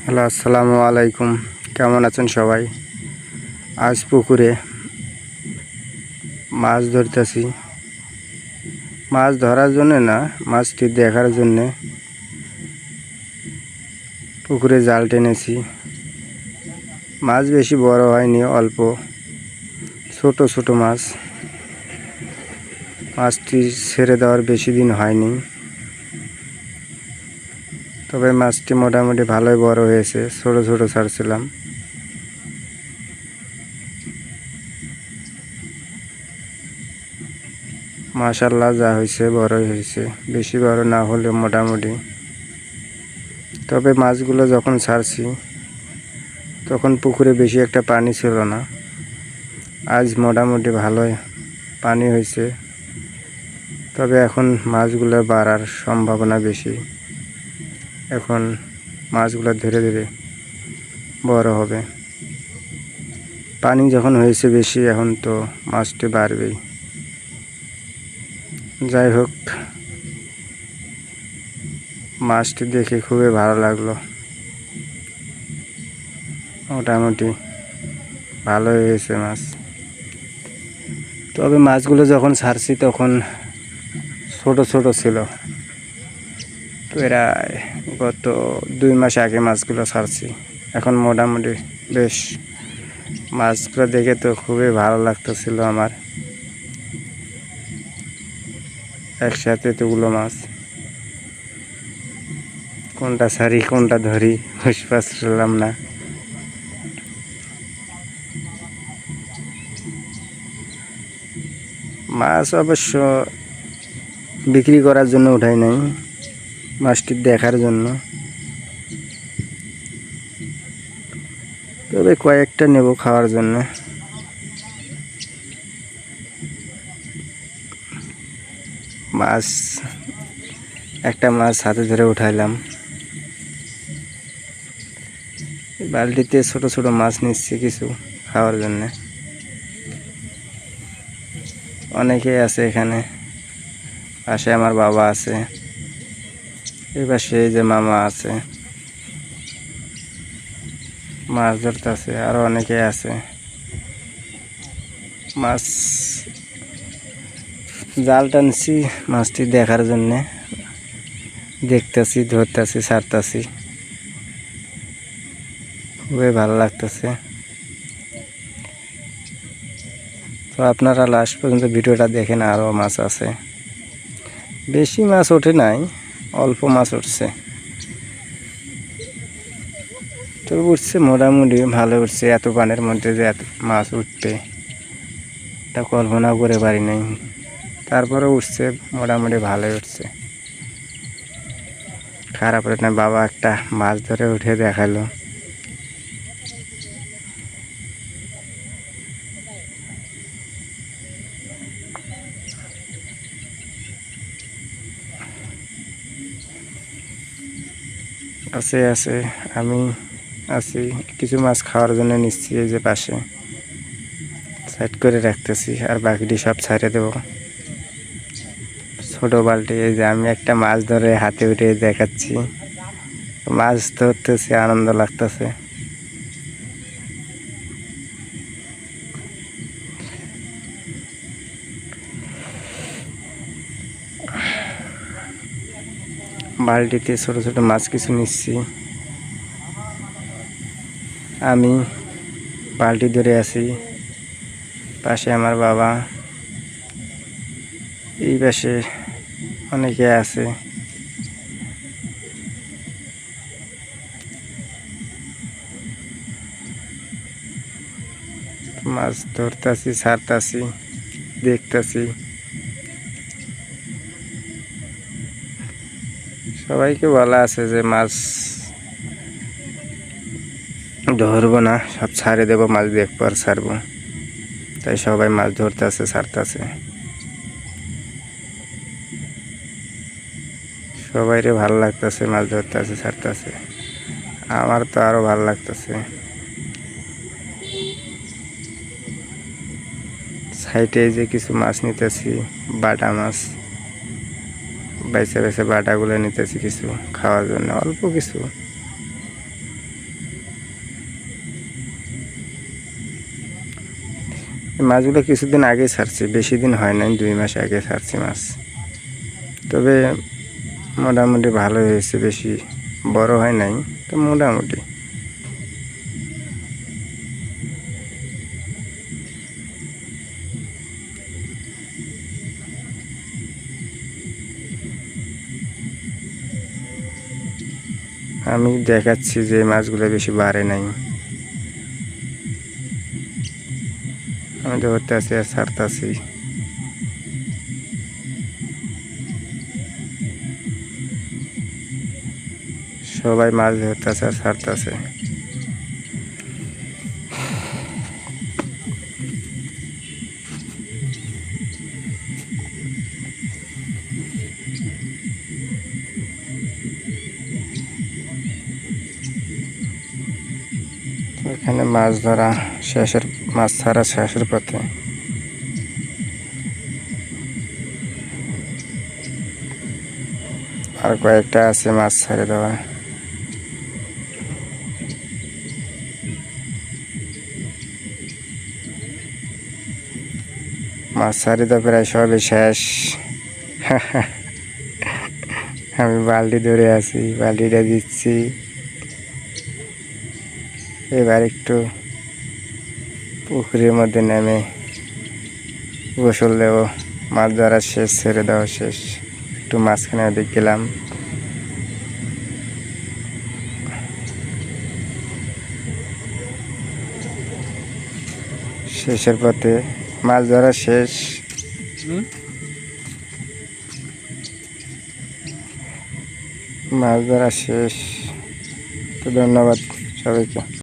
Hello, আসসালামু আলাইকুম। কেমন আছেন সবাই? আজ পুকুরে মাছ ধরতেছি। মাছ ধরার জন্য না, মাছটি দেখার জন্যে পুকুরে জাল টেনেছি। মাছ বেশি বড় হয়নি, অল্প ছোট ছোট মাছ। মাছটি ছেড়ে দেওয়ার বেশি দিন হয়নি, তবে মাছটি মোটামুটি ভালোই বড় হয়েছে। ছোট ছোট ছাড়ছিলাম। মাশাআল্লাহ, যা হয়েছে বড়ই হয়েছে, বেশি বড় না হলে মোটামুটি। তবে মাছগুলো যখন ছাড়ছি তখন পুকুরে বেশি একটা পানি ছিল না। আজ মোটামুটি ভালোই পানি হয়েছে, তবে এখন মাছগুলো বাড়ার সম্ভাবনা বেশি। এখন মাছগুলো ধীরে ধীরে বড় হবে। পানি যখন হয়েছে বেশি, এখন তো মাছটি বাড়বেই। যাই হোক, মাছটি দেখে খুবই ভালো লাগলো। মোটামুটি ভালোই হয়েছে মাছ। তবে মাছগুলো যখন ছাড়ছি তখন ছোট ছোট ছিল। প্রায় গত 2 মাস আগে মাছগুলো ছাড়ছি। এখন মোটামুটি বেশ, মাছগুলো দেখে তো খুবই ভালো লাগতেছিল আমার। একসাথে এতগুলো মাছ, কোনটা ছাড়ি কোনটা ধরি বুঝতে পারছিলাম না। মাছ অবশ্য বিক্রি করার জন্য উঠাই নাই, মাছটি দেখার জন্য। তবে কয়েকটা নেব খাওয়ার জন্য। মাছ, একটা মাছ হাতে ধরে উঠাইলাম। বালতিতে ছোট ছোট মাছ নিচ্ছি কিছু খাওয়ার জন্য। অনেকেই আছে এখানে। পাশে আমার বাবা আছে, এই পাশে এই যে মামা আছে, মাছ ধরতেছে। আরো অনেকেই আছে। মাছ জাল টানছি মাছটি দেখার জন্যে। দেখতেছি, ধরতেছি, ছাড়তেছি। খুবই ভালো লাগতেছে। তো আপনারা লাস্ট পর্যন্ত ভিডিওটা দেখেন। আরও মাছ আছে, বেশি মাছ ওঠে নাই, অল্প মাছ উঠছে। তো উঠছে মোটামুটি ভালো উঠছে। এত পানির মধ্যে যে এত মাছ উঠবে এটা কল্পনা করে পারি নাই। তারপরে উঠছে, মোটামুটি ভালোই উঠছে, খারাপ হলে না। বাবা একটা মাছ ধরে উঠে দেখালো। আছে আছে, আমি আছি। কিছু মাছ খাওয়ার জন্য নিচ্ছি, এই যে পাশে সাইড করে রাখতেছি, আর বাকিটি সব ছাড়ে দেবো। ছোট বালতি, এই যে আমি একটা মাছ ধরে হাতে উঠে দেখাচ্ছি। মাছ ধরতেছি, আনন্দ লাগতেছে। বালতিতে ছোট ছোট মাছ কিছু নিচ্ছি। আমি বালতি ধরে আছি, পাশে আমার বাবা, এই পাশে অনেকে আছে। মাছ ধরতেছি, ছাড়তেছি, দেখতেছি। সবাইকে বলা আছে যে মাছ ধরবো না, সব ছাড়ে দেবো, মাছ দেখবো আর ছাড়বো। তাই সবাই মাছ ধরতেছে, ছাড়তেছে। সবাইরে ভালো লাগতেছে, মাছ ধরতেছে, ছাড়তেছে। আমার তো আরো ভালো লাগতেছে। সাইডে যে কিছু মাছ নিতেছি, বাটা মাছ, বেছে বেছে বাটাগুলো নিতেছি কিছু খাওয়ার জন্য, অল্প কিছু। এই মাছগুলো কিছুদিন আগে ছাড়ছি, বেশি দিন হয় নাই, 2 মাস আগে ছাড়ছি মাছ। তবে মোটামুটি ভালোই হয়েছে, বেশি বড় হয় নাই, তো মোটামুটি। আমি দেখাচ্ছি যে মাছগুলো বেশি বাড়ে নাই। আমি ধরতে আছি আর ছাড়তাছি। সবাই মাছ ধরতেছে আর ছাড়তেছে। এখানে মাছ ধরা শেষের, মাছ ছাড়া শেষের পথে। আর কয়েকটা আছে মাছ ছেড়ে দেওয়া। মাছ ছাড়ি তো প্রায় সবই শেষ। আমি বালতি ধরে আছি, বালতিটা দিচ্ছি। এবার একটু পুকুরের মধ্যে নেমে গোসল দেব। মাছ ধরা শেষ, ছেড়ে দেওয়া শেষ। একটু মাঝখানে ওদিক গেলাম। শেষের পথে, মাছ ধরা শেষ। মাছ ধরা শেষ। তো ধন্যবাদ সবাইকে।